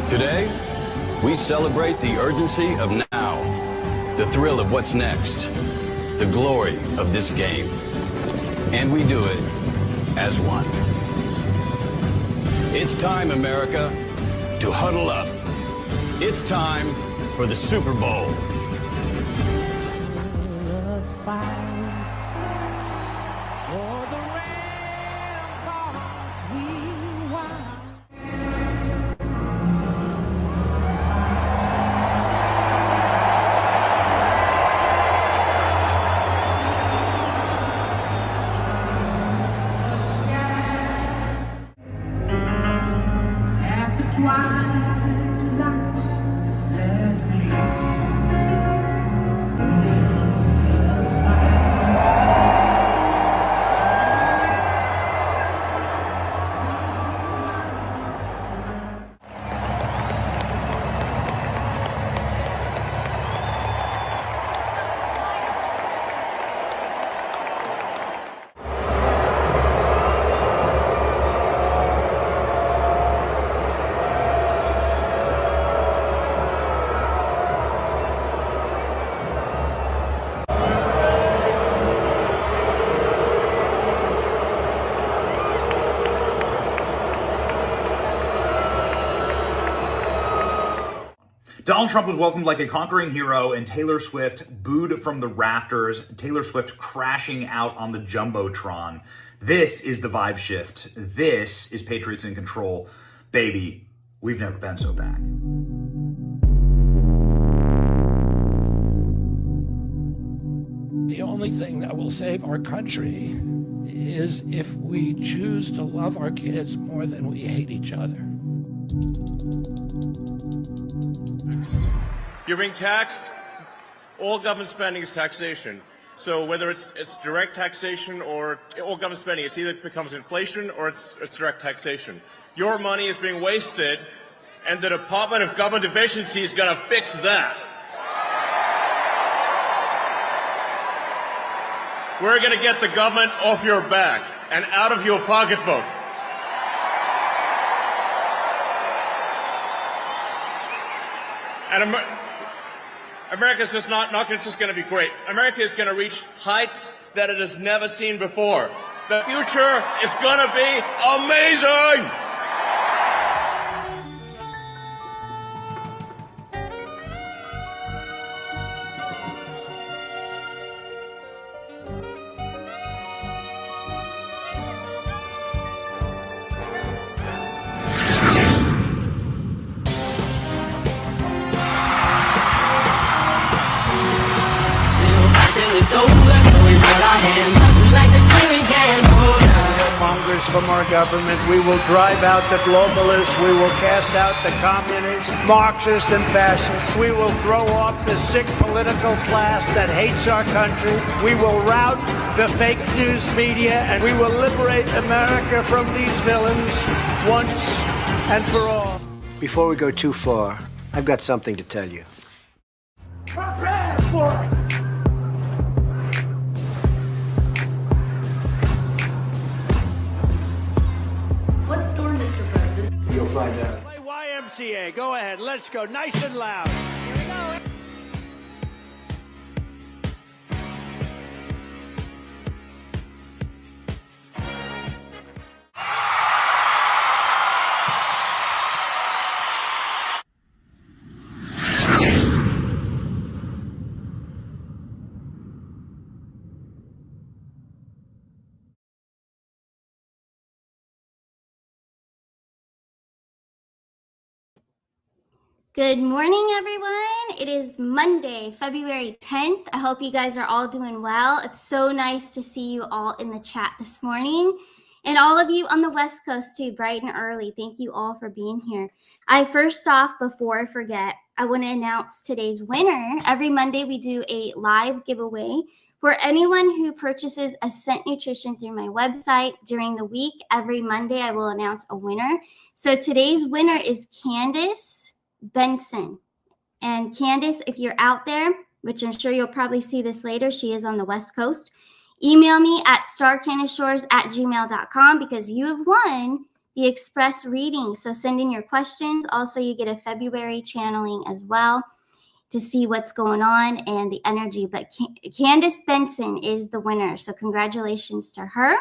Today, we celebrate the urgency of now, the thrill of what's next, the glory of this game. And we do it as one. It's time, America, to huddle up. It's time for the Super Bowl. Let's fight for the ramparts we want. At the twilight's last gleam. Donald Trump was welcomed like a conquering hero, and Taylor Swift booed from the rafters, Taylor Swift crashing out on the Jumbotron. This is the vibe shift. This is Patriots in Control. Baby, we've never been so back. The only thing that will save our country is if we choose to love our kids more than we hate each other. You're being taxed. All government spending is taxation. So whether it's direct taxation or all government spending, it either becomes inflation or it's direct taxation. Your money is being wasted, and the Department of Government Efficiency is going to fix that. We're going to get the government off your back and out of your pocketbook. And America's just not just going to be great. America is going to reach heights that it has never seen before. The future is going to be amazing! Mongers from our government. We will drive out the globalists. We will cast out the communists, Marxists, and fascists. We will throw off the sick political class that hates our country. We will rout the fake news media, and we will liberate America from these villains once and for all. Before we go too far, I've got something to tell you. You'll find out. Play YMCA. Go ahead. Let's go. Nice and loud. Here we go. Good morning, everyone. It is Monday, February 10th. I hope you guys are all doing well. It's so nice to see you all in the chat this morning. And all of you on the West Coast too, bright and early. Thank you all for being here. First off, before I forget, I want to announce today's winner. Every Monday, we do a live giveaway for anyone who purchases Ascent Nutrition through my website during the week. Every Monday, I will announce a winner. So today's winner is Candace Benson. And Candace, if you're out there, which I'm sure you'll probably see this later, she is on the West Coast, email me at starcandishores@gmail.com because you have won the express reading. So send in your questions. Also, you get a February channeling as well to see what's going on and the energy. But Candace Benson is the winner. So congratulations to her.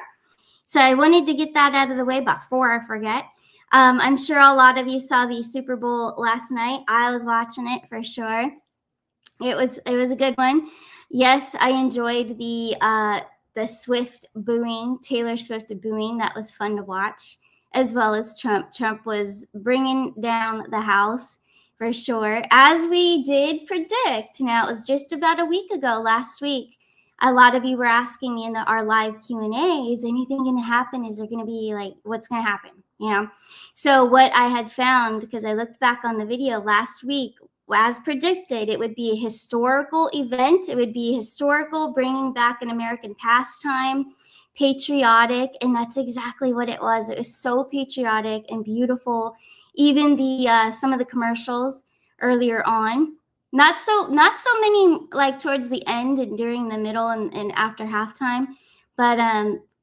So I wanted to get that out of the way before I forget. I'm sure a lot of you saw the Super Bowl last night. I was watching it for sure. It was a good one. Yes, I enjoyed the Swift booing, Taylor Swift booing. That was fun to watch, as well as Trump. Trump was bringing down the house for sure, as we did predict. Now, it was just about a week ago, last week. A lot of you were asking me in our live Q&A, is anything going to happen? Is there going to be like, what's going to happen? You know? So what I had found, because I looked back on the video last week, as predicted, it would be a historical event. It would be historical, bringing back an American pastime, patriotic, and that's exactly what it was. It was so patriotic and beautiful. Even the some of the commercials earlier on, not so many like towards the end and during the middle and after halftime, but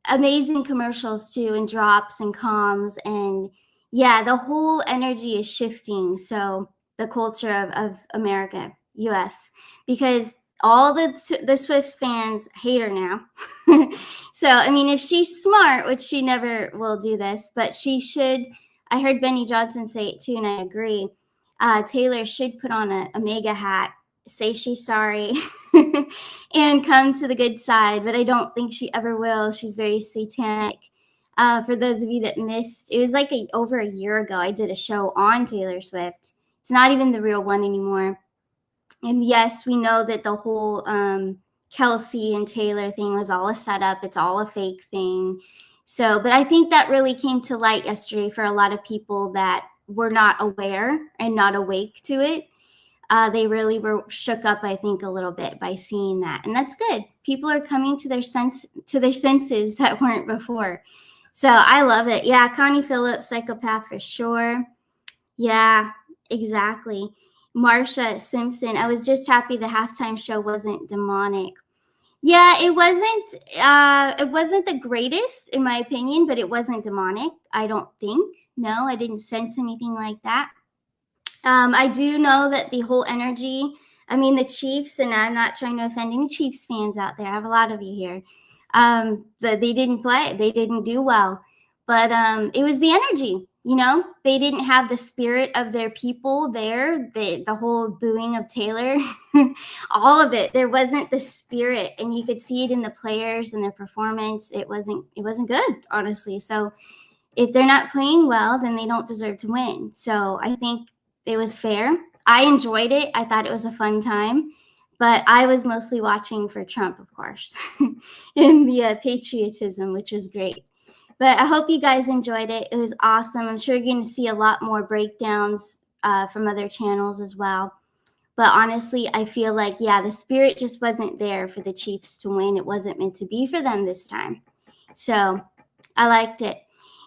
amazing commercials too, and drops and comms, and yeah, the whole energy is shifting. So the culture of America, US, because all the Swift fans hate her now. So, I mean, if she's smart, which she never will do this, but she should, I heard Benny Johnson say it too, and I agree. Taylor should put on a MAGA hat, say she's sorry, and come to the good side, but I don't think she ever will. She's very satanic. For those of you that missed, it was like over a year ago, I did a show on Taylor Swift. It's not even the real one anymore. And yes, we know that the whole Kelsey and Taylor thing was all a setup. It's all a fake thing. So, but I think that really came to light yesterday for a lot of people that were not aware and not awake to it. They really were shook up, I think, a little bit by seeing that. And that's good. People are coming to their senses that weren't before. So I love it. Yeah, Connie Phillips, psychopath for sure. Yeah, exactly. Marsha Simpson, I was just happy the halftime show wasn't demonic. Yeah, it wasn't the greatest in my opinion, but it wasn't demonic, I don't think. No, I didn't sense anything like that. I do know that the whole energy, I mean, the Chiefs, and I'm not trying to offend any Chiefs fans out there. I have a lot of you here. But they didn't play. They didn't do well. But it was the energy. You know, they didn't have the spirit of their people there. The whole booing of Taylor, all of it. There wasn't the spirit, and you could see it in the players and their performance. It wasn't good, honestly. So if they're not playing well, then they don't deserve to win. So I think it was fair. I enjoyed it. I thought it was a fun time, but I was mostly watching for Trump, of course, and the patriotism, which was great. But I hope you guys enjoyed it. It was awesome. I'm sure you're going to see a lot more breakdowns from other channels as well. But honestly, I feel like, yeah, the spirit just wasn't there for the Chiefs to win. It wasn't meant to be for them this time. So I liked it.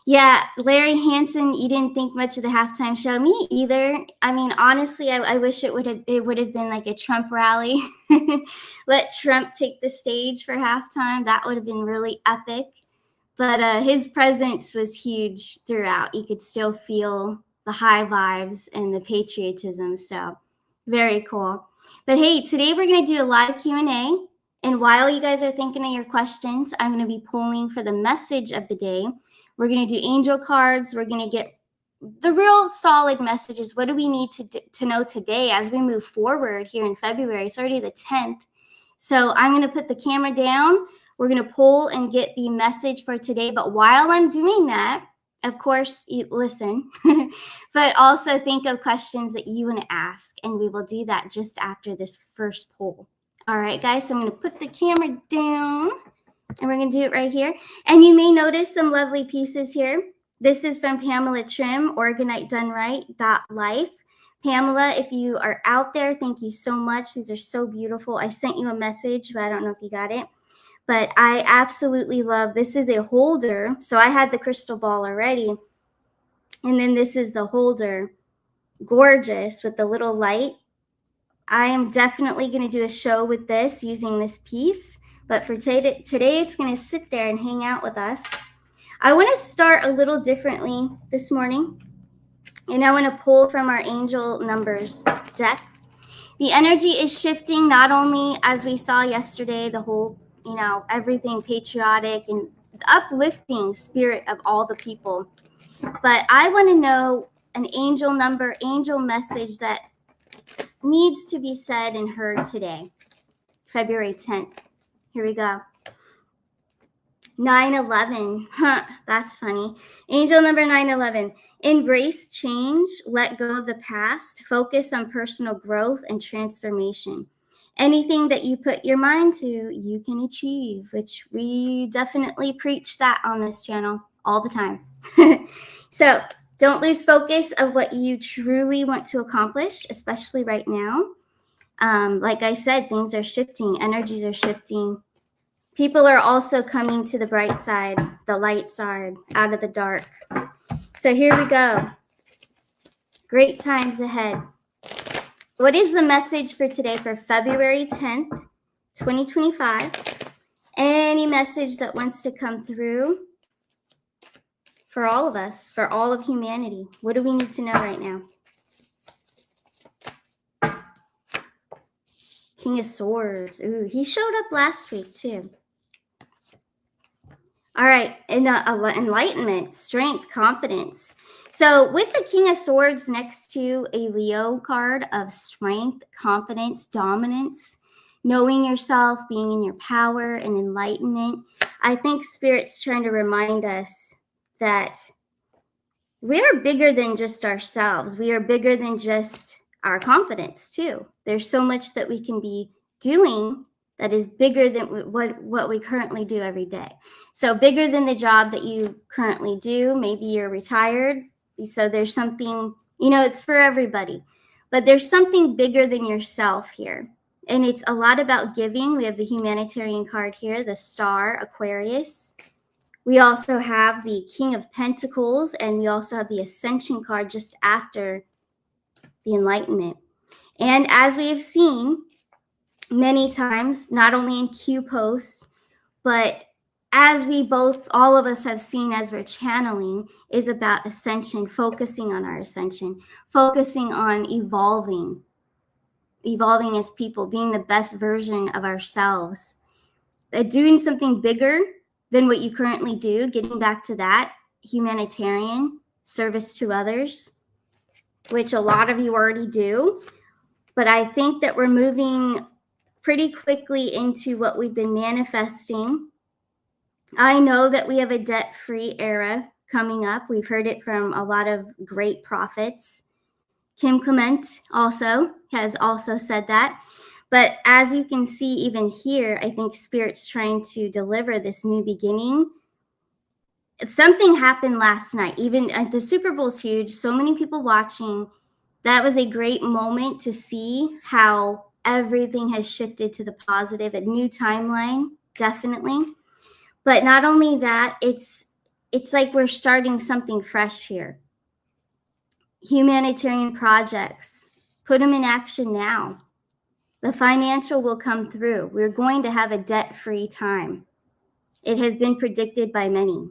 Yeah, Larry Hansen, you didn't think much of the halftime show. Me either. I mean, honestly, I wish it would have been like a Trump rally. Let Trump take the stage for halftime. That would have been really epic. But his presence was huge throughout. You could still feel the high vibes and the patriotism. So very cool. But hey, today we're going to do a live Q&A. And while you guys are thinking of your questions, I'm going to be polling for the message of the day. We're going to do angel cards. We're going to get the real solid messages. What do we need to know today as we move forward here in February? It's already the 10th. So I'm going to put the camera down. We're going to poll and get the message for today. But while I'm doing that, of course, you listen, but also think of questions that you want to ask. And we will do that just after this first poll. All right, guys. So I'm going to put the camera down. And we're going to do it right here. And you may notice some lovely pieces here. This is from Pamela Trim, organitedoneright.life. Pamela, if you are out there, thank you so much. These are so beautiful. I sent you a message, but I don't know if you got it. But I absolutely love, this is a holder. So I had the crystal ball already. And then this is the holder. Gorgeous with the little light. I am definitely going to do a show with this using this piece. But for today, it's going to sit there and hang out with us. I want to start a little differently this morning, and I want to pull from our angel numbers deck. The energy is shifting, not only as we saw yesterday, the whole, everything patriotic and the uplifting spirit of all the people, but I want to know an angel number, angel message that needs to be said and heard today, February 10th. Here we go. 9/11. That's funny. Angel number 9/11. Embrace change, let go of the past, focus on personal growth and transformation. Anything that you put your mind to, you can achieve, which we definitely preach that on this channel all the time. So don't lose focus of what you truly want to accomplish, especially right now. Like I said, things are shifting, energies are shifting. People are also coming to the bright side, the light side, out of the dark. So here we go. Great times ahead. What is the message for today for February 10th, 2025? Any message that wants to come through for all of us, for all of humanity? What do we need to know right now? King of Swords. Ooh, he showed up last week too. All right, enlightenment, strength, confidence. So with the King of Swords next to a Leo card of strength, confidence, dominance, knowing yourself, being in your power and enlightenment, I think Spirit's trying to remind us that we are bigger than just ourselves. We are bigger than just our confidence too. There's so much that we can be doing that is bigger than what we currently do every day. So bigger than the job that you currently do. Maybe you're retired. So there's something, it's for everybody. But there's something bigger than yourself here. And it's a lot about giving. We have the humanitarian card here, the Star, Aquarius. We also have the King of Pentacles, and we also have the Ascension card just after the Enlightenment. And as we have seen many times, not only in Q posts, but as all of us have seen as we're channeling, is about ascension, focusing on our ascension, focusing on evolving as people, being the best version of ourselves, doing something bigger than what you currently do, getting back to that, humanitarian, service to others, which a lot of you already do. But I think that we're moving pretty quickly into what we've been manifesting. I know that we have a debt-free era coming up. We've heard it from a lot of great prophets. Kim Clement has also said that. But as you can see, even here, I think Spirit's trying to deliver this new beginning. Something happened last night. Even the Super Bowl's huge. So many people watching. That was a great moment to see how everything has shifted to the positive, a new timeline, definitely. But not only that, it's like we're starting something fresh here. Humanitarian projects, put them in action now. The financial will come through. We're going to have a debt-free time. It has been predicted by many.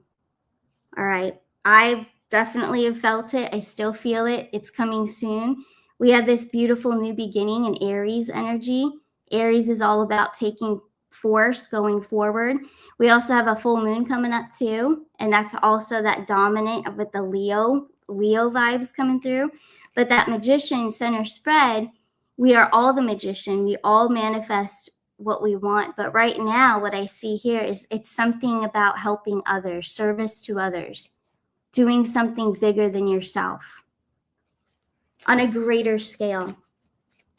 All right. I definitely have felt it. I still feel it. It's coming soon. We have this beautiful new beginning in Aries energy. Aries is all about taking force going forward. We also have a full moon coming up too. And that's also that dominant with the Leo vibes coming through. But that magician center spread, we are all the magician. We all manifest what we want. But right now, what I see here is it's something about helping others, service to others, doing something bigger than yourself on a greater scale.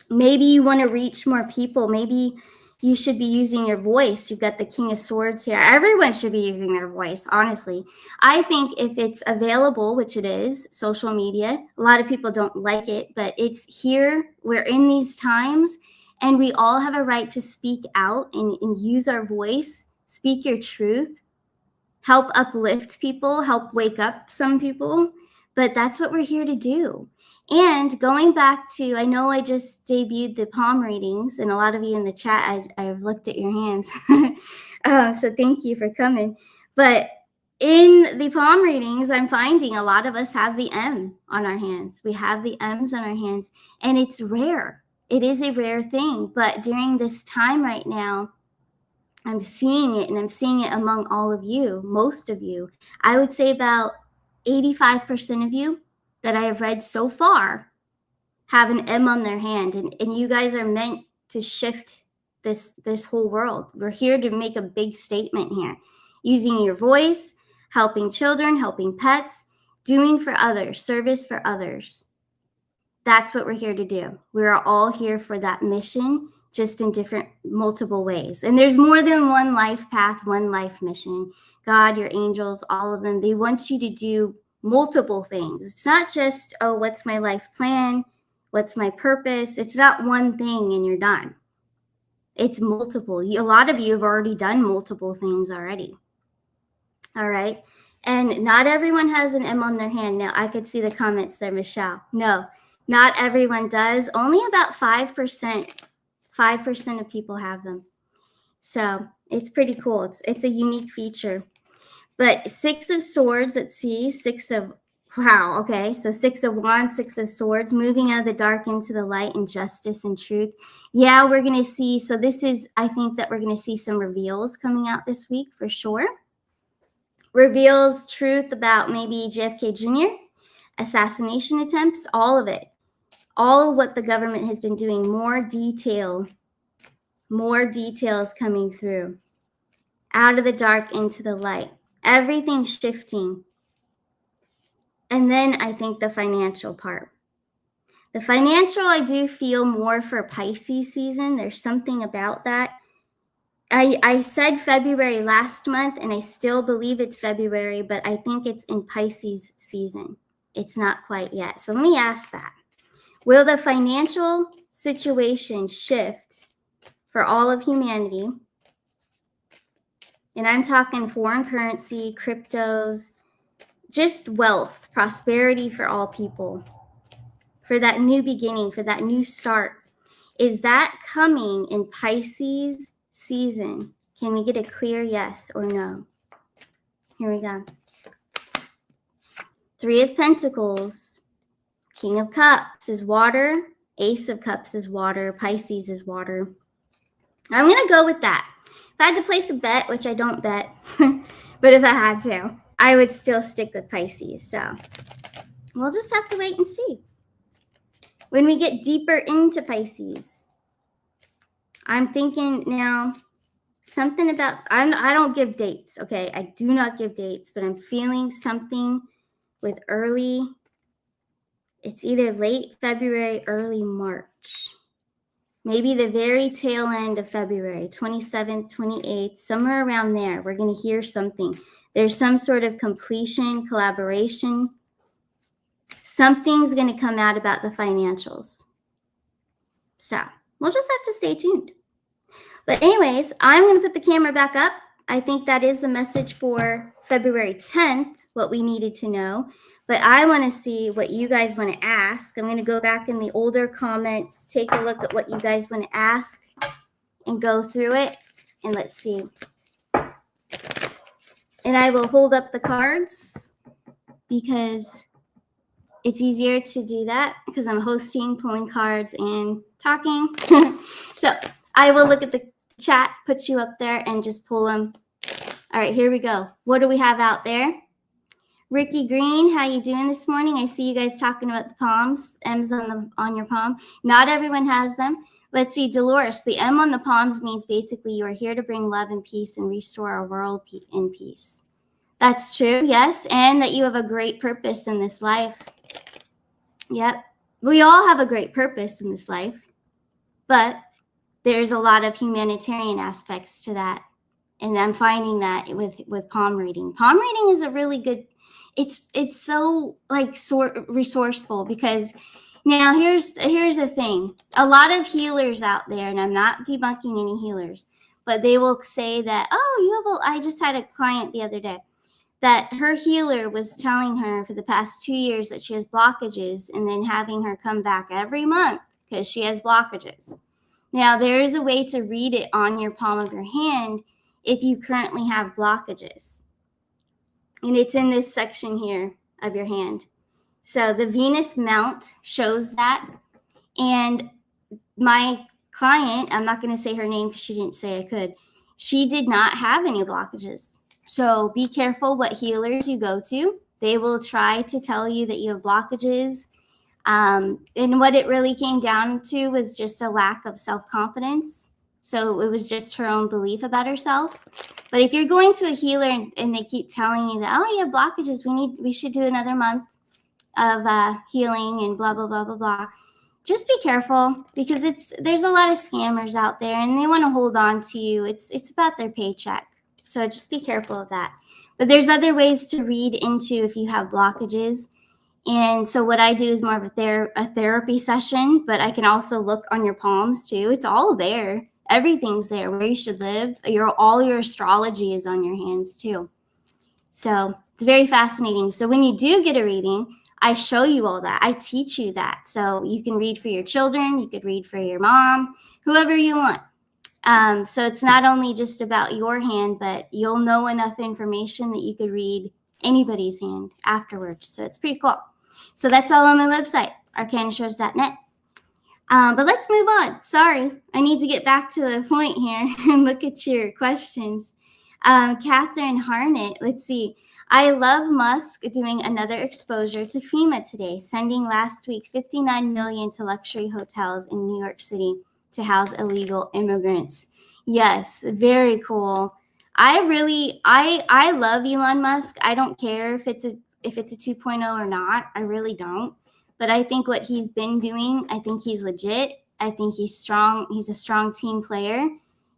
Maybe you want to reach more people. Maybe you should be using your voice. You've got the King of Swords here. Everyone should be using their voice, honestly. I think if it's available, which it is, social media, a lot of people don't like it, but it's here. We're in these times, and we all have a right to speak out and use our voice, speak your truth, help uplift people, help wake up some people. But that's what we're here to do. And going back to, I know I just debuted the palm readings, and a lot of you in the chat, I've looked at your hands. So thank you for coming. But in the palm readings, I'm finding a lot of us have the M on our hands. We have the M's on our hands, and it's rare. It is a rare thing, but during this time right now, I'm seeing it, and I'm seeing it among all of you, most of you. I would say about 85% of you that I have read so far have an M on their hand, and you guys are meant to shift this whole world. We're here to make a big statement here, using your voice, helping children, helping pets, doing for others, service for others. That's what we're here to do. We're all here for that mission, just in different, multiple ways. And there's more than one life path, one life mission. God, your angels, all of them, they want you to do multiple things. It's not just, oh, what's my life plan? What's my purpose? It's not one thing and you're done. It's multiple. A lot of you have already done multiple things already. All right. And not everyone has an M on their hand. Now, I could see the comments there, Michelle. No, not everyone does. Only about 5% of people have them. So it's pretty cool. It's a unique feature. But 6 of swords, let's see, 6 of, wow, okay. So 6 of wands, 6 of swords, moving out of the dark into the light and justice and truth. Yeah, we're going to see, so this is, I think that we're going to see some reveals coming out this week for sure. Reveals truth about maybe JFK Jr., assassination attempts, all of it. All of what the government has been doing, more details coming through. Out of the dark into the light. Everything shifting. And then I think the financial part. The financial, I do feel more for Pisces season. There's something about that. I said February last month, and I still believe it's February, but I think it's in Pisces season. It's not quite yet. So let me ask that. Will the financial situation shift for all of humanity? And I'm talking foreign currency, cryptos, just wealth, prosperity for all people, for that new beginning, for that new start. Is that coming in Pisces season? Can we get a clear yes or no? Here we go. 3 of Pentacles. King of Cups is water. Ace of Cups is water. Pisces is water. I'm going to go with that. If I had to place a bet, which I don't bet, but if I had to, I would still stick with Pisces. So we'll just have to wait and see. When we get deeper into Pisces, I'm thinking now something about, I don't give dates, okay? I do not give dates, but I'm feeling something with early, it's either late February, early March. Maybe the very tail end of February, 27th, 28th, somewhere around there, we're going to hear something. There's some sort of completion, collaboration. Something's going to come out about the financials. So we'll just have to stay tuned. But anyways, I'm going to put the camera back up. I think that is the message for February 10th, what we needed to know. But I want to see what you guys want to ask. I'm going to go back in the older comments, take a look at what you guys want to ask, and go through it. And let's see. And I will hold up the cards because it's easier to do that because I'm hosting, pulling cards, and talking. So I will look at the chat, put you up there, and just pull them. All right, here we go. What do we have out there? Ricky Green, how you doing this morning? I see you guys talking about the palms. M's on your palm. Not everyone has them. Let's see, Dolores. The M on the palms means basically you are here to bring love and peace and restore our world in peace. That's true, yes, and that you have a great purpose in this life. Yep, we all have a great purpose in this life, but there's a lot of humanitarian aspects to that, and I'm finding that with palm reading. Palm reading is a really good. It's so like resourceful because now here's the thing. A lot of healers out there, and I'm not debunking any healers, but they will say that, oh, I just had a client the other day that her healer was telling her for the past 2 years that she has blockages and then having her come back every month because she has blockages. Now, there is a way to read it on your palm of your hand if you currently have blockages. And it's in this section here of your hand. So the Venus mount shows that. And my client, I'm not going to say her name because she didn't say I could, she did not have any blockages. So be careful what healers you go to. They will try to tell you that you have blockages. And what it really came down to was just a lack of self-confidence. So it was just her own belief about herself. But if you're going to a healer and they keep telling you that, oh, you have blockages, we should do another month of healing and blah, blah, blah, blah, blah. Just be careful because there's a lot of scammers out there and they want to hold on to you. It's about their paycheck. So just be careful of that. But there's other ways to read into if you have blockages. And so what I do is more of a therapy session, but I can also look on your palms too. It's all there. Everything's there where you should live. All your astrology is on your hands too. So it's very fascinating. So when you do get a reading, I show you all that. I teach you that. So you can read for your children. You could read for your mom, whoever you want. So it's not only just about your hand, but you'll know enough information that you could read anybody's hand afterwards. So it's pretty cool. So that's all on my website, arcanashows.net. But let's move on. Sorry, I need to get back to the point here and look at your questions. Catherine Harnett, let's see. I love Musk doing another exposure to FEMA today, sending last week $59 million to luxury hotels in New York City to house illegal immigrants. Yes, very cool. I love Elon Musk. I don't care if it's a 2.0 or not. I really don't. But I think what he's been doing, I think he's legit. I think he's strong. He's a strong team player,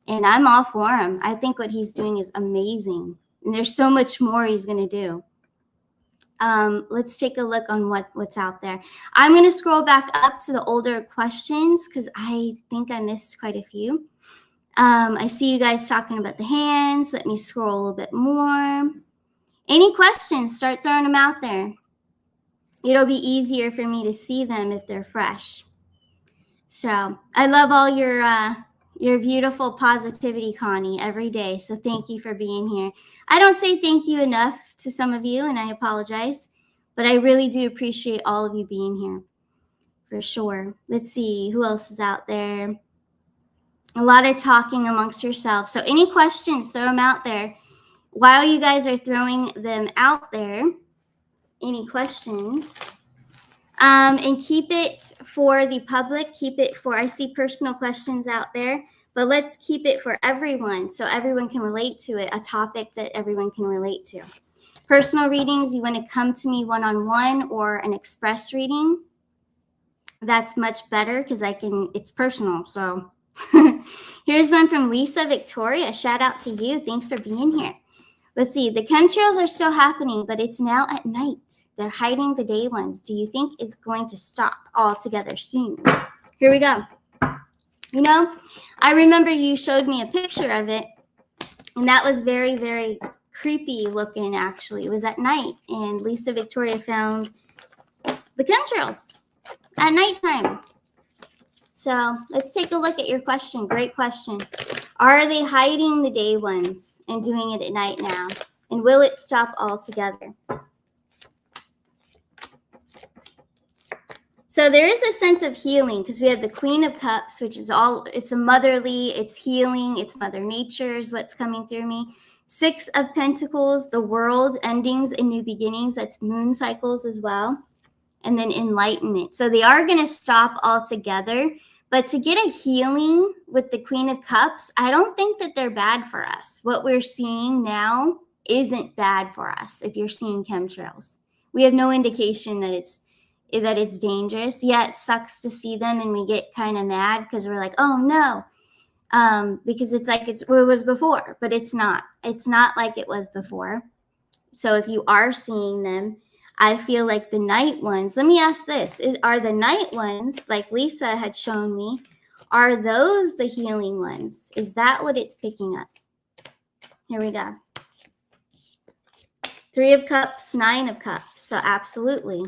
and I'm all for him. I think what he's doing is amazing. And there's so much more he's going to do. Let's take a look on what's out there. I'm going to scroll back up to the older questions because I think I missed quite a few. I see you guys talking about the hands. Let me scroll a little bit more. Any questions? Start throwing them out there. It'll be easier for me to see them if they're fresh. So I love all your beautiful positivity, Connie, every day. So thank you for being here. I don't say thank you enough to some of you, and I apologize, but I really do appreciate all of you being here for sure. Let's see who else is out there. A lot of talking amongst yourselves. So any questions, throw them out there. While you guys are throwing them out there, any questions? And keep it for the public. I see personal questions out there, but let's keep it for everyone so everyone can relate to it, a topic that everyone can relate to. Personal readings, you want to come to me one-on-one or an express reading. That's much better because it's personal. So here's one from Lisa Victoria. Shout out to you. Thanks for being here. Let's see. The chemtrails are still happening, but it's now at night. They're hiding the day ones. Do you think it's going to stop altogether soon? Here we go. You know, I remember you showed me a picture of it, and that was very, very creepy looking, actually. It was at night, and Lisa Victoria found the chemtrails at nighttime. So let's take a look at your question. Great question. Are they hiding the day ones and doing it at night now? And will it stop altogether? So there is a sense of healing because we have the Queen of Cups, which is it's a motherly, it's healing, it's Mother Nature is what's coming through me. 6 of Pentacles, the world, endings and new beginnings. That's moon cycles as well. And then enlightenment. So they are going to stop altogether. But to get a healing with the Queen of Cups, I don't think that they're bad for us. What we're seeing now isn't bad for us if you're seeing chemtrails. We have no indication that it's dangerous. Yeah, it sucks to see them and we get kind of mad because we're like, oh no. Because it's like it was before, but it's not. It's not like it was before. So if you are seeing them, I feel like the night ones, let me ask this, are the night ones, like Lisa had shown me, are those the healing ones? Is that what it's picking up? Here we go. 3 of Cups, 9 of Cups. So absolutely.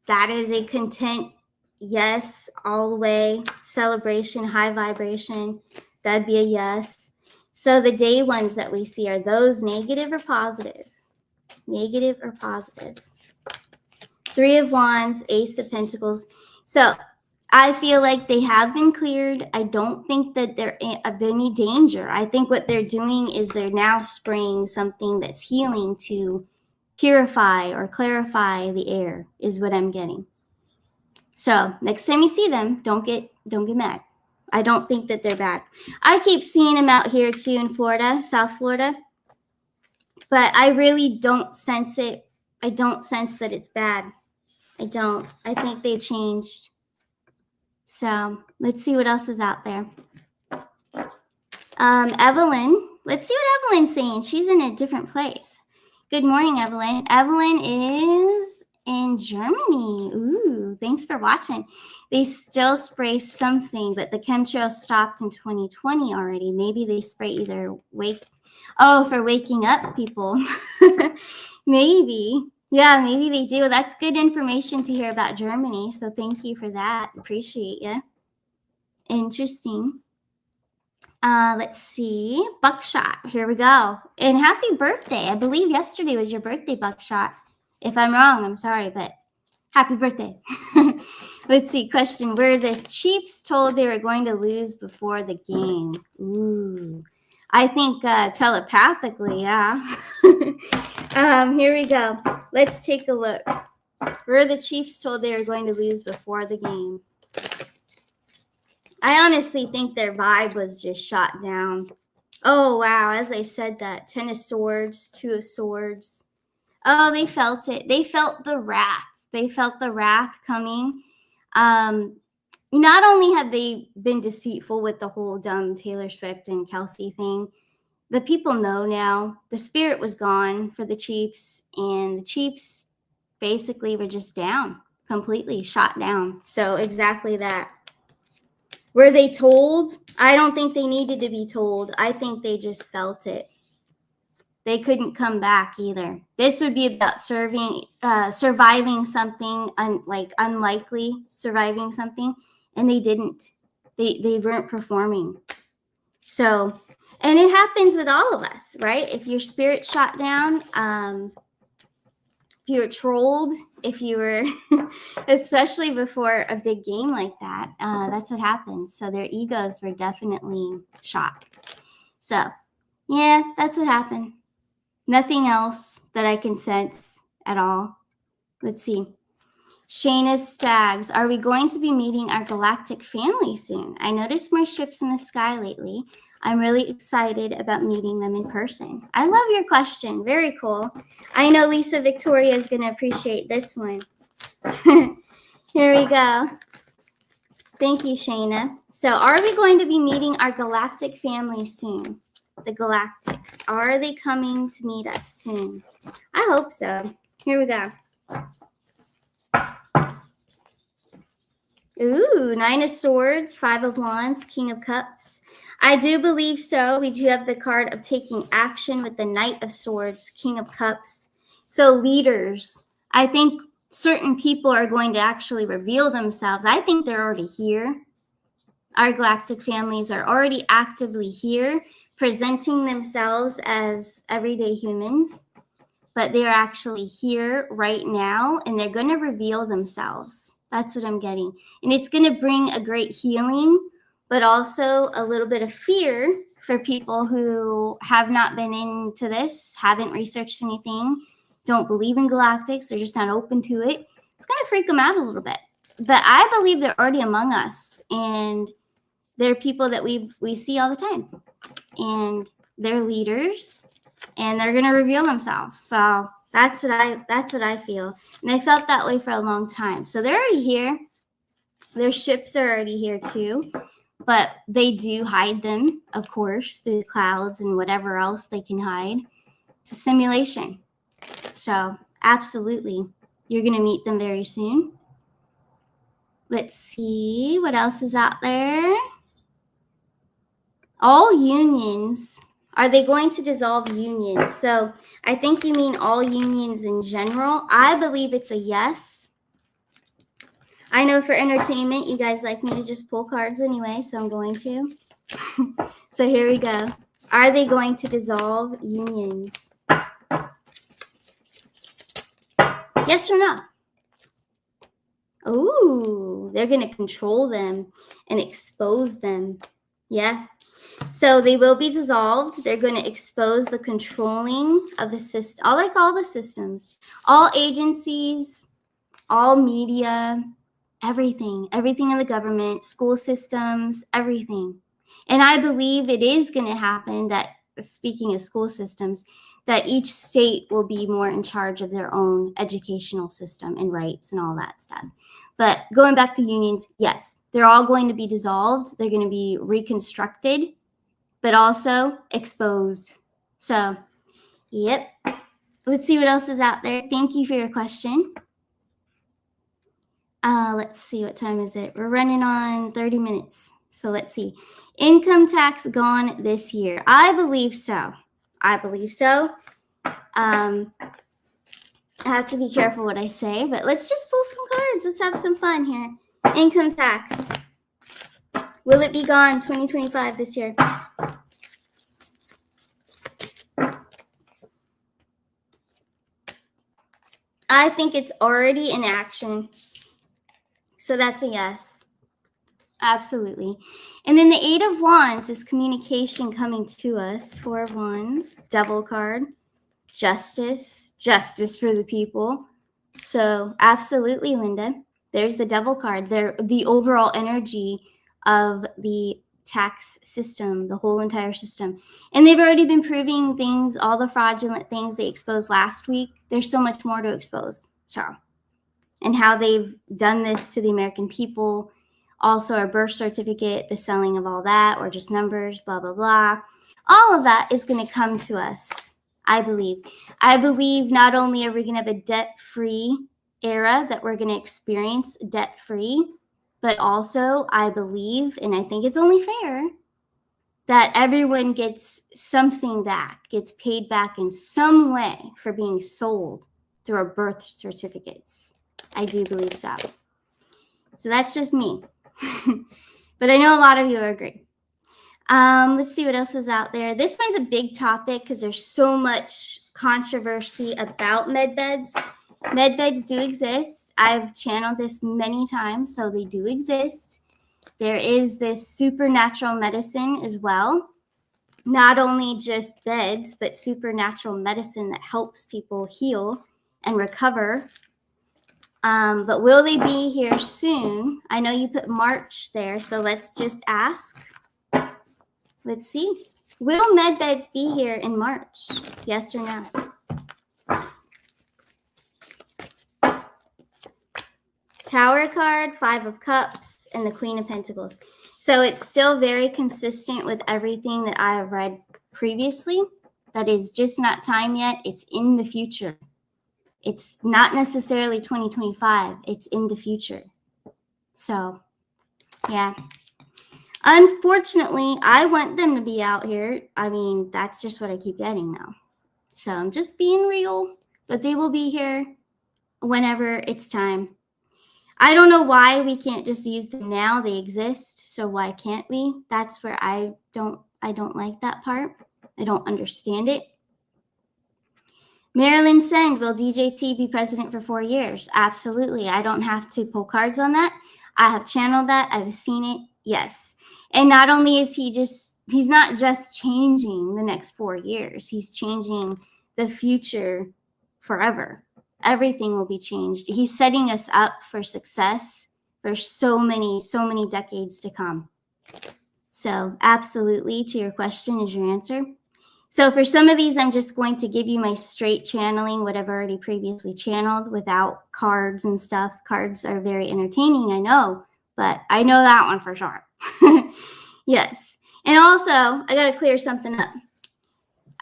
That is a content, yes, all the way. Celebration, high vibration. That'd be a yes. So the day ones that we see, are those negative or positive? negative or positive? Three of Wands, Ace of Pentacles. So I feel like they have been cleared. I don't think that they're of any danger. I think what they're doing is they're now spraying something that's healing to purify or clarify the air, is what I'm getting. So next time you see them, don't get mad. I don't think that they're bad. I keep seeing them out here too in Florida, South Florida, but I really don't sense it. I don't sense that it's bad. I don't. I think they changed. So let's see what else is out there. Evelyn, let's see what Evelyn's saying. She's in a different place. Good morning, Evelyn. Evelyn is in Germany. Ooh, thanks for watching. They still spray something, but the chemtrail stopped in 2020 already. Maybe they spray either for waking up people. Maybe. Yeah, maybe they do. That's good information to hear about Germany. So thank you for that. Appreciate you. Interesting. Let's see. Buckshot. Here we go. And happy birthday. I believe yesterday was your birthday, Buckshot. If I'm wrong, I'm sorry, but happy birthday. Let's see. Question. Were the Chiefs told they were going to lose before the game? Ooh. I think telepathically, yeah. Here we go. Let's take a look. Were the Chiefs told they were going to lose before the game? I honestly think their vibe was just shot down. Oh, wow. As I said that, 10 of Swords, 2 of Swords. Oh, they felt it. They felt the wrath. They felt the wrath coming. Not only have they been deceitful with the whole dumb Taylor Swift and Kelsey thing, the people know now. The spirit was gone for the Chiefs, and the Chiefs basically were just down, completely shot down. So exactly that. Were they told? I don't think they needed to be told. I think they just felt it. They couldn't come back either. This would be about surviving something unlikely, surviving something, and they didn't. They weren't performing. So, and it happens with all of us, right? If your spirit shot down, if you were trolled, if you were, especially before a big game like that, that's what happens. So their egos were definitely shot. So, yeah, that's what happened. Nothing else that I can sense at all. Let's see. Shayna Staggs, are we going to be meeting our galactic family soon? I noticed more ships in the sky lately. I'm really excited about meeting them in person. I love your question. Very cool. I know Lisa Victoria is going to appreciate this one. Here we go. Thank you, Shayna. So are we going to be meeting our galactic family soon? The Galactics. Are they coming to meet us soon? I hope so. Here we go. Ooh, 9 of Swords, 5 of Wands, King of Cups. I do believe so. We do have the card of taking action with the Knight of Swords, King of Cups. So leaders, I think certain people are going to actually reveal themselves. I think they're already here. Our galactic families are already actively here, presenting themselves as everyday humans, but they're actually here right now, and they're going to reveal themselves. That's what I'm getting. And it's going to bring a great healing, but also a little bit of fear for people who have not been into this, haven't researched anything, don't believe in galactics, they're just not open to it. It's going to freak them out a little bit. But I believe they're already among us, and they're people that we see all the time. And they're leaders, and they're going to reveal themselves. So that's what I feel. And I felt that way for a long time. So they're already here. Their ships are already here too. But they do hide them, of course, through the clouds and whatever else they can hide. It's a simulation. So absolutely, you're going to meet them very soon. Let's see what else is out there. All unions. Are they going to dissolve unions? So I think you mean all unions in general. I believe it's a yes. I know for entertainment, you guys like me to just pull cards anyway, so I'm going to. So here we go. Are they going to dissolve unions? Yes or no? Ooh, they're going to control them and expose them. Yeah. So they will be dissolved. They're going to expose the controlling of the system, all the systems, all agencies, all media, everything in the government, school systems, everything. And I believe it is going to happen that, speaking of school systems, that each state will be more in charge of their own educational system and rights and all that stuff. But going back to unions, yes, they're all going to be dissolved. They're going to be reconstructed, but also exposed. So, yep. Let's see what else is out there. Thank you for your question. Let's see, what time is it? We're running on 30 minutes. So let's see. Income tax gone this year. I believe so. I have to be careful what I say, but let's just pull some cards. Let's have some fun here. Income tax. Will it be gone 2025 this year? I think it's already in action. So that's a yes. Absolutely. And then the 8 of Wands is communication coming to us. 4 of Wands, Devil card, justice for the people. So absolutely, Linda. There's the Devil card. They're the overall energy of the tax system, the whole entire system. And they've already been proving things, all the fraudulent things they exposed last week. There's so much more to expose. So, and how they've done this to the American people. Also, our birth certificate, the selling of all that, or just numbers, blah, blah, blah. All of that is going to come to us, I believe. I believe not only are we going to have a debt-free era that we're going to experience debt-free, but also I believe, and I think it's only fair, that everyone gets something back, gets paid back in some way for being sold through our birth certificates. I do believe so. So that's just me. But I know a lot of you agree. Let's see what else is out there. This one's a big topic because there's so much controversy about med beds. Med beds do exist. I've channeled this many times, so they do exist. There is this supernatural medicine as well. Not only just beds, but supernatural medicine that helps people heal and recover. But will they be here soon? I know you put March there, so let's just ask. Let's see. Will med beds be here in March? Yes or no? Tower card, 5 of Cups, and the Queen of Pentacles. So it's still very consistent with everything that I have read previously. That is just not time yet. It's in the future. It's not necessarily 2025. It's in the future. So, yeah. Unfortunately, I want them to be out here. I mean, that's just what I keep getting now. So I'm just being real. But they will be here whenever it's time. I don't know why we can't just use them now. They exist. So why can't we? That's where I don't like that part. I don't understand it. Marilyn Send, will DJT be president for 4 years? Absolutely. I don't have to pull cards on that. I have channeled that. I've seen it. Yes. And not only is he's not just changing the next 4 years. He's changing the future forever. Everything will be changed. He's setting us up for success for so many decades to come. So absolutely, to your question is your answer. So for some of these, I'm just going to give you my straight channeling, what I've already previously channeled without cards and stuff. Cards are very entertaining, I know, but I know that one for sure. Yes. And also, I got to clear something up.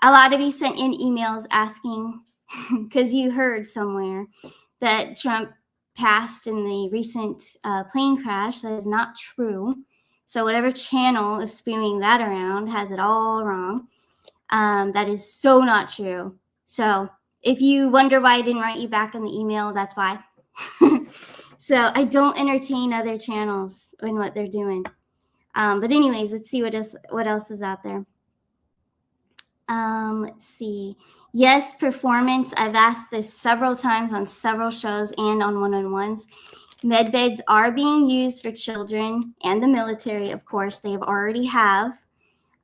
A lot of you sent in emails asking, because you heard somewhere that Trump passed in the recent plane crash. That is not true. So whatever channel is spewing that around has it all wrong. That is so not true. So if you wonder why I didn't write you back in the email, that's why. So I don't entertain other channels in what they're doing. But anyways, let's see what else is out there. Let's see. Yes, performance. I've asked this several times on several shows and on one-on-ones. Med beds are being used for children and the military, of course. They already have.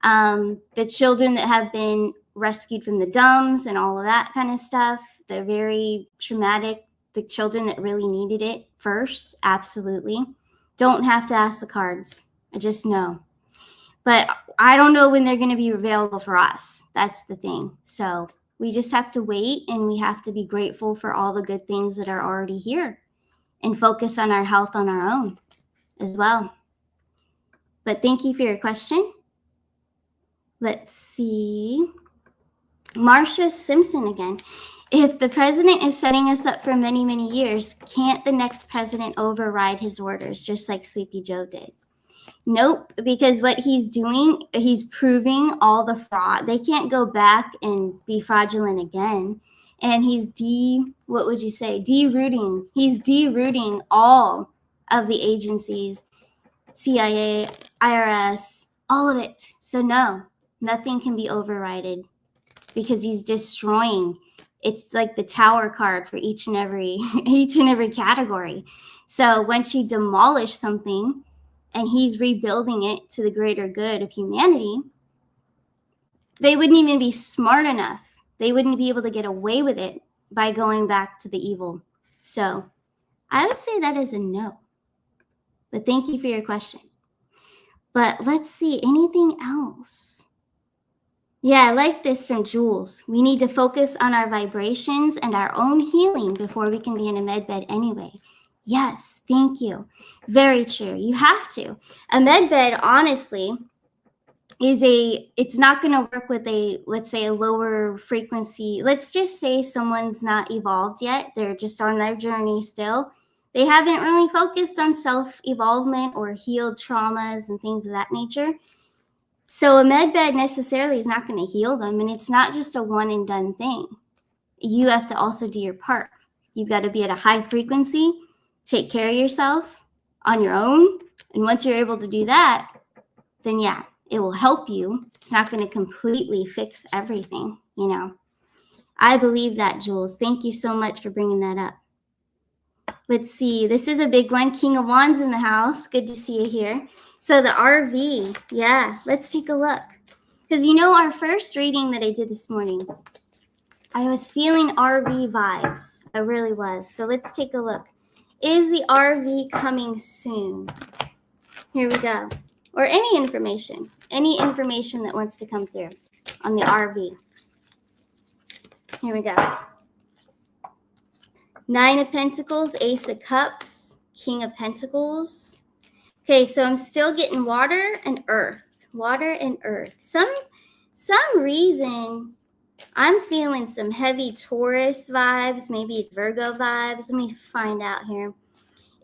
The children that have been rescued from the dumps and all of that kind of stuff, they're very traumatic. The children that really needed it first, absolutely. Don't have to ask the cards. I just know. But I don't know when they're going to be available for us. That's the thing. So we just have to wait, and we have to be grateful for all the good things that are already here and focus on our health on our own as well. But thank you for your question. Let's see. Marcia Simpson again. If the president is setting us up for many, many years, can't the next president override his orders, just like Sleepy Joe did? Nope, because what he's doing, he's proving all the fraud. They can't go back and be fraudulent again. And he's derooting. He's derooting all of the agencies, CIA, IRS, all of it. So no, nothing can be overridden because he's destroying. It's like the tower card for each and every category. So once you demolish something and he's rebuilding it to the greater good of humanity, they wouldn't even be smart enough. They wouldn't be able to get away with it by going back to the evil. So I would say that is a no. But thank you for your question. But let's see, anything else? Yeah, I like this from Jules. We need to focus on our vibrations and our own healing before we can be in a med bed anyway. Yes, thank you. Very true. You have to. A med bed, honestly, it's not going to work with let's say a lower frequency. Let's just say someone's not evolved yet. They're just on their journey still. They haven't really focused on self-evolvement or healed traumas and things of that nature. So a med bed necessarily is not going to heal them. And it's not just a one and done thing. You have to also do your part. You've got to be at a high frequency, take care of yourself on your own. And once you're able to do that, then yeah, it will help you. It's not going to completely fix everything, you know. I believe that, Jules. Thank you so much for bringing that up. Let's see. This is a big one. King of Wands in the house. Good to see you here. So the RV. Yeah, let's take a look. Because you know our first reading that I did this morning, I was feeling RV vibes. I really was. So let's take a look. Is the RV coming soon? Here we go. Or any information that wants to come through on the RV. Here we go. 9 of Pentacles, Ace of Cups, King of Pentacles. Okay, so I'm still getting water and earth. Water and earth. Some reason I'm feeling some heavy Taurus vibes, maybe Virgo vibes. Let me find out here.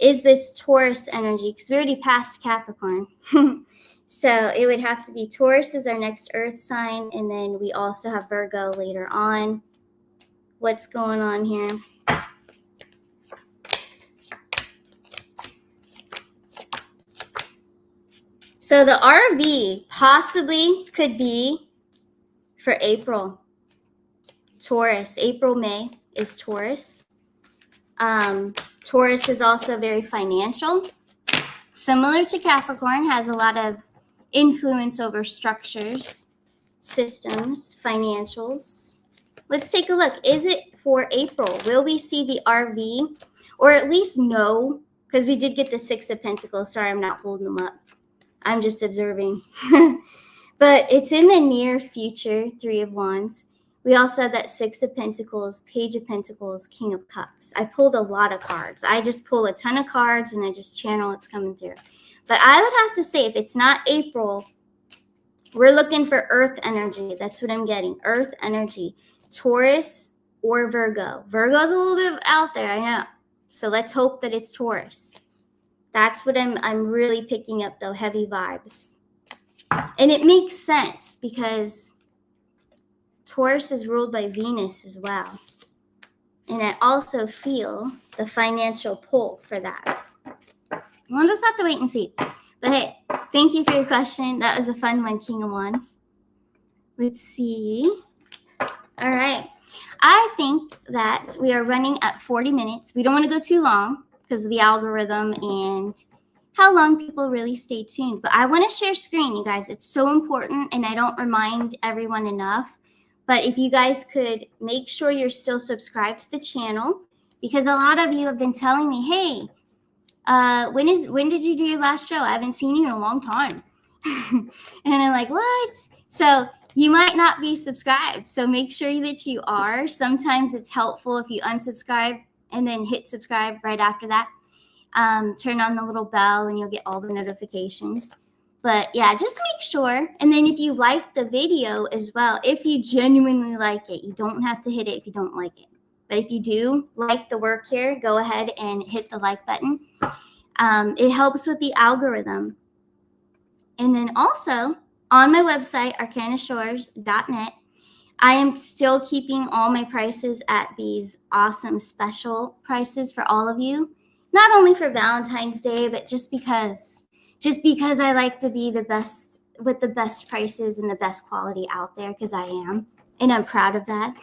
Is this Taurus energy? Because we already passed Capricorn. So it would have to be Taurus is our next earth sign. And then we also have Virgo later on. What's going on here? So the RV possibly could be for April. Taurus. April, May is Taurus. Taurus is also very financial. Similar to Capricorn, has a lot of influence over structures, systems, financials. Let's take a look. Is it for April? Will we see the RV? Or at least know, because we did get the 6 of Pentacles. Sorry, I'm not holding them up. I'm just observing. But it's in the near future, 3 of Wands. We also have that 6 of Pentacles, Page of Pentacles, King of Cups. I pulled a lot of cards. I just pull a ton of cards and I just channel what's coming through. But I would have to say, if it's not April, we're looking for earth energy. That's what I'm getting. Earth energy. Taurus or Virgo. Virgo's a little bit out there, I know. So let's hope that it's Taurus. That's what I'm really picking up, though, heavy vibes. And it makes sense because Taurus is ruled by Venus as well. And I also feel the financial pull for that. We'll just have to wait and see. But hey, thank you for your question. That was a fun one, King of Wands. Let's see. All right. I think that we are running at 40 minutes. We don't want to go too long because of the algorithm and how long people really stay tuned. But I want to share screen, you guys. It's so important, and I don't remind everyone enough. But if you guys could make sure you're still subscribed to the channel, because a lot of you have been telling me, hey, when did you do your last show? I haven't seen you in a long time. And I'm like, what? So you might not be subscribed. So make sure that you are. Sometimes it's helpful if you unsubscribe and then hit subscribe right after that. Turn on the little bell and you'll get all the notifications. But yeah, just make sure. And then if you like the video as well, if you genuinely like it, you don't have to hit it if you don't like it. But if you do like the work here, go ahead and hit the like button. It helps with the algorithm. And then also on my website, arcanashores.net, I am still keeping all my prices at these awesome special prices for all of you. Not only for Valentine's Day, but just because I like to be the best with the best prices and the best quality out there, because I am, and I'm proud of that.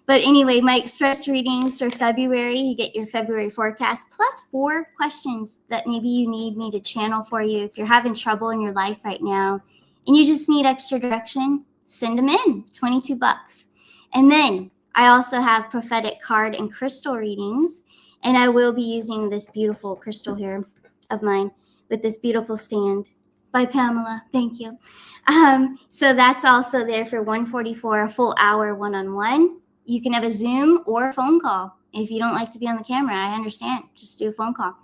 But anyway, my express readings for February, you get your February forecast plus 4 questions that maybe you need me to channel for you. If you're having trouble in your life right now and you just need extra direction, send them in, $22. And then I also have prophetic card and crystal readings. And I will be using this beautiful crystal here of mine with this beautiful stand by Pamela. Thank you. So that's also there for $144, a full hour one-on-one. You can have a Zoom or a phone call. If you don't like to be on the camera, I understand. Just do a phone call.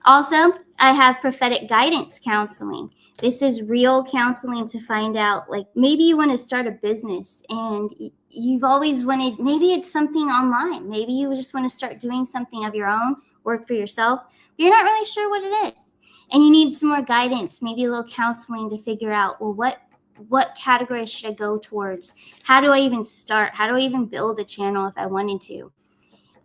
Also, I have prophetic guidance counseling. This is real counseling to find out, like, maybe you want to start a business and you've always wanted, maybe it's something online. Maybe you just want to start doing something of your own, work for yourself. But you're not really sure what it is. And you need some more guidance, maybe a little counseling to figure out, well, what category should I go towards? How do I even start? How do I even build a channel if I wanted to?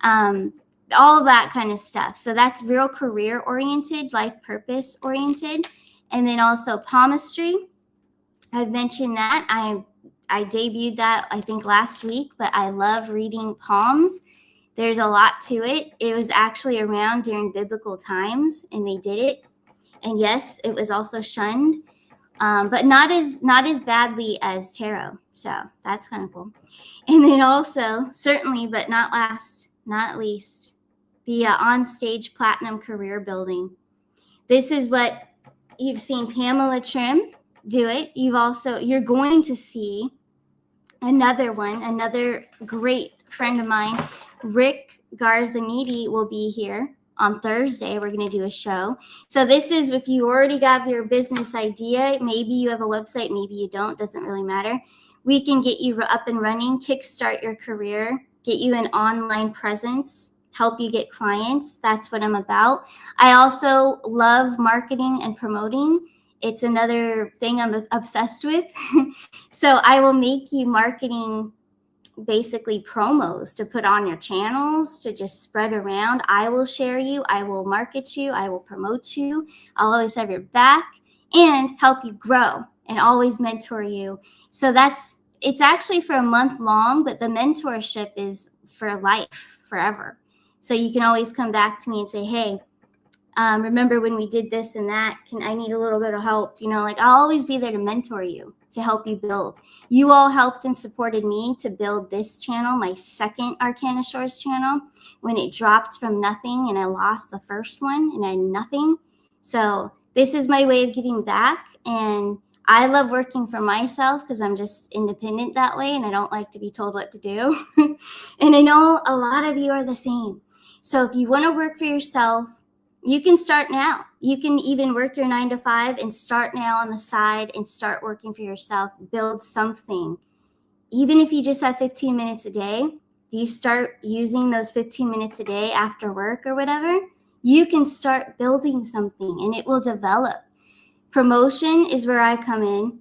All of that kind of stuff. So that's real career oriented, life purpose oriented. And then also palmistry. I've mentioned that. I debuted that, I think, last week, but I love reading palms. There's a lot to it. It was actually around during biblical times, and they did it. And yes, it was also shunned, but not as badly as tarot. So that's kind of cool. And then also, certainly, but not least, the on-stage platinum career building. This is what you've seen Pamela Trim do it. You're going to see another great friend of mine, Rick Garzaniti, will be here on Thursday. We're going to do a show. So this is if you already got your business idea, maybe you have a website, maybe you don't, doesn't really matter. We can get you up and running, kickstart your career, get you an online presence, help you get clients. That's what I'm about. I also love marketing and promoting. It's another thing I'm obsessed with. So I will make you marketing, basically promos to put on your channels, to just spread around. I will share you. I will market you. I will promote you. I'll always have your back and help you grow and always mentor you. So it's actually for a month long, but the mentorship is for life, forever. So you can always come back to me and say, hey, remember when we did this and that? I need a little bit of help? I'll always be there to mentor you, to help you build. You all helped and supported me to build this channel, my second Arcana Shores channel, when it dropped from nothing and I lost the first one and I had nothing. So this is my way of giving back. And I love working for myself because I'm just independent that way and I don't like to be told what to do. And I know a lot of you are the same. So if you want to work for yourself, you can start now. You can even work your 9 to 5 and start now on the side and start working for yourself. Build something. Even if you just have 15 minutes a day, you start using those 15 minutes a day after work or whatever, you can start building something and it will develop. Promotion is where I come in.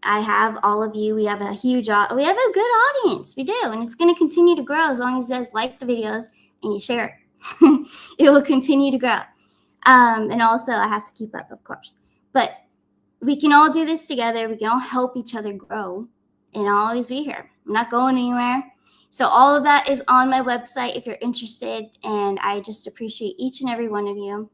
I have all of you. We have a good audience. We do. And it's going to continue to grow as long as you guys like the videos and you share it. It will continue to grow. And also I have to keep up, of course. But we can all do this together. We can all help each other grow. And I'll always be here. I'm not going anywhere. So all of that is on my website if you're interested. And I just appreciate each and every one of you.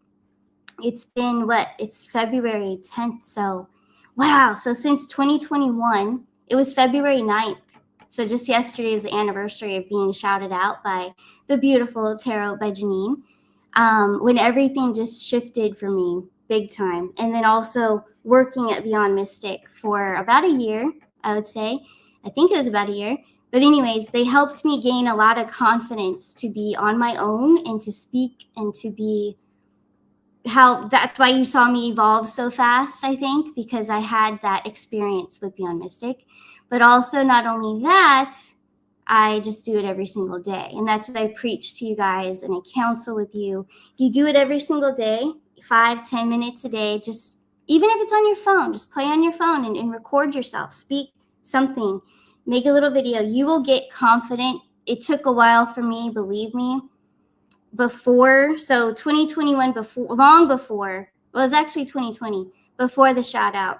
It's been it's February 10th. So wow. So since 2021, it was February 9th. So just yesterday was the anniversary of being shouted out by the beautiful Tarot by Janine, when everything just shifted for me big time. And then also working at Beyond Mystic for about a year, I would say. I think it was about a year. But anyways, they helped me gain a lot of confidence to be on my own and to speak and to be that's why you saw me evolve so fast, I think, because I had that experience with Beyond Mystic. But also not only that, I just do it every single day. And that's what I preach to you guys and I counsel with you. You do it every single day, 5-10 minutes a day, just even if it's on your phone, just play on your phone and record yourself, speak something, make a little video. You will get confident. It took a while for me, believe me. So 2021, long before, well, it was actually 2020, before the shout out.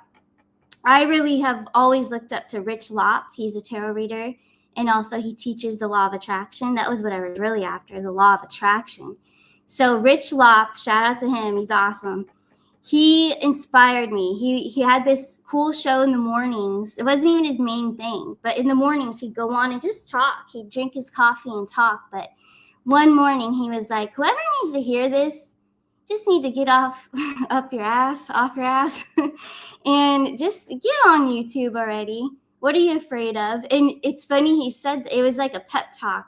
I really have always looked up to Rich Lopp. He's a tarot reader, and also he teaches the law of attraction. That was what I was really after, the law of attraction. So Rich Lopp, shout out to him. He's awesome. He inspired me. He had this cool show in the mornings. It wasn't even his main thing, but in the mornings he'd go on and just talk. He'd drink his coffee and talk, but one morning he was like, whoever needs to hear this, just need to get off your ass, and just get on YouTube already. What are you afraid of? And it's funny, he said it was like a pep talk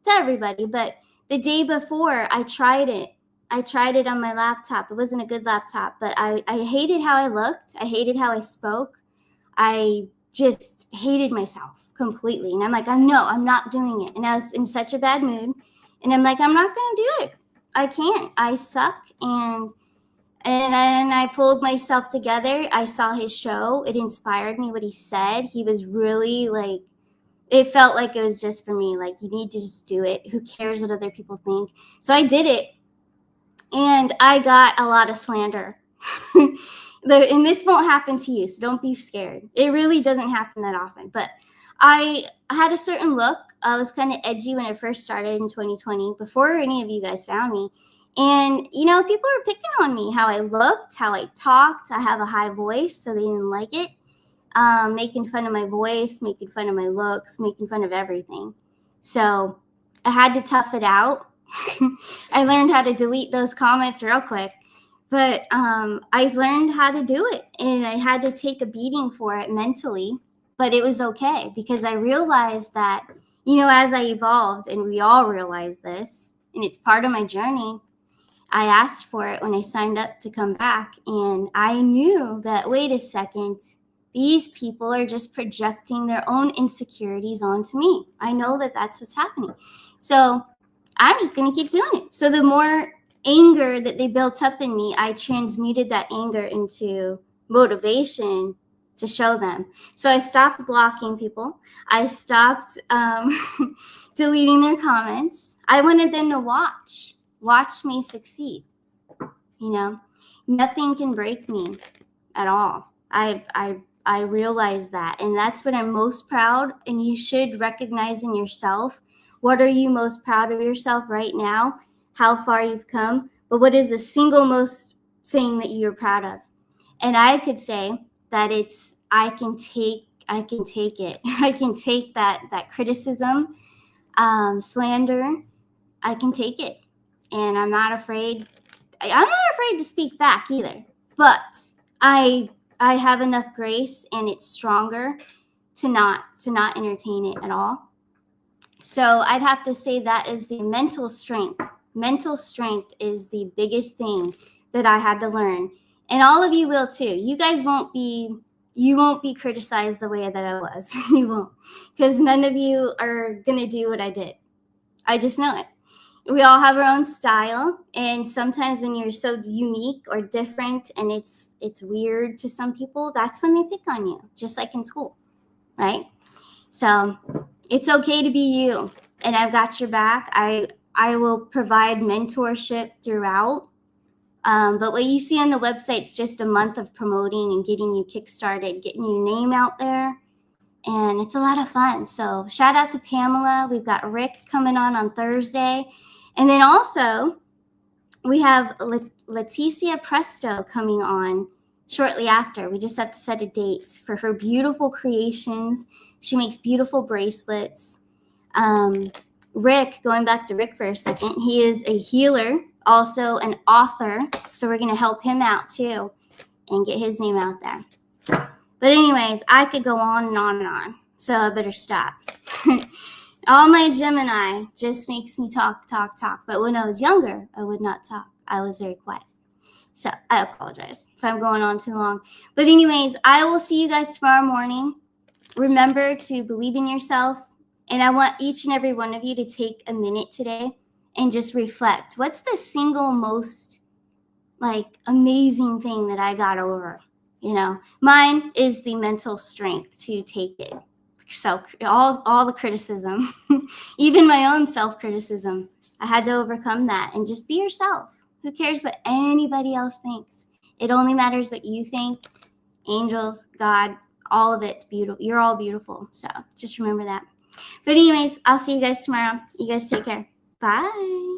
to everybody. But the day before, I tried it. I tried it on my laptop. It wasn't a good laptop, but I hated how I looked. I hated how I spoke. I just hated myself completely. And I'm like, no, I'm not doing it. And I was in such a bad mood. And I'm like, I'm not going to do it. I can't. I suck. And I pulled myself together. I saw his show. It inspired me what he said. He was really like, it felt like it was just for me. Like, you need to just do it. Who cares what other people think? So I did it. And I got a lot of slander. And this won't happen to you, so don't be scared. It really doesn't happen that often. But I had a certain look. I was kind of edgy when I first started in 2020, before any of you guys found me. And, people were picking on me, how I looked, how I talked. I have a high voice, so they didn't like it. Making fun of my voice, making fun of my looks, making fun of everything. So I had to tough it out. I learned how to delete those comments real quick. But I learned how to do it. And I had to take a beating for it mentally. But it was okay, because I realized that, as I evolved, and we all realize this, and it's part of my journey, I asked for it when I signed up to come back. And I knew that, wait a second, these people are just projecting their own insecurities onto me. I know that that's what's happening. So I'm just going to keep doing it. So the more anger that they built up in me, I transmuted that anger into motivation to show them. So I stopped blocking people. I stopped deleting their comments. I wanted them to watch me succeed. Nothing can break me at all. I realize that. And that's what I'm most proud. And you should recognize in yourself. What are you most proud of yourself right now? How far you've come. But what is the single most thing that you're proud of? And I could say that I can take it. I can take that criticism, slander. I can take it. And I'm not afraid. I'm not afraid to speak back either. But I have enough grace, and it's stronger to not entertain it at all. So I'd have to say that is the mental strength. Mental strength is the biggest thing that I had to learn. And all of you will too. You guys won't be criticized the way that I was. You won't. Because none of you are going to do what I did. I just know it. We all have our own style. And sometimes when you're so unique or different and it's weird to some people, that's when they pick on you, just like in school, right? So it's okay to be you. And I've got your back. I will provide mentorship throughout. But what you see on the website is just a month of promoting and getting you kickstarted, getting your name out there. and it's a lot of fun. So shout out to Pamela. We've got Rick coming on Thursday. And then also we have Leticia Presto coming on shortly after. We just have to set a date for her beautiful creations. She makes beautiful bracelets. Rick, going back to Rick for a second, he is a healer, also an author. So we're going to help him out too and get his name out there. But anyways, I could go on and on and on. So I better stop. All my Gemini just makes me talk. But when I was younger, I would not talk. I was very quiet. So I apologize if I'm going on too long. But anyways, I will see you guys tomorrow morning. Remember to believe in yourself. And I want each and every one of you to take a minute today and just reflect. What's the single most amazing thing that I got over? You know, mine is the mental strength to take it. So all the criticism, even my own self-criticism, I had to overcome that and just be yourself. Who cares what anybody else thinks? It only matters what you think. Angels, God, all of it's beautiful. You're all beautiful. So just remember that. But anyways, I'll see you guys tomorrow. You guys take care. Bye.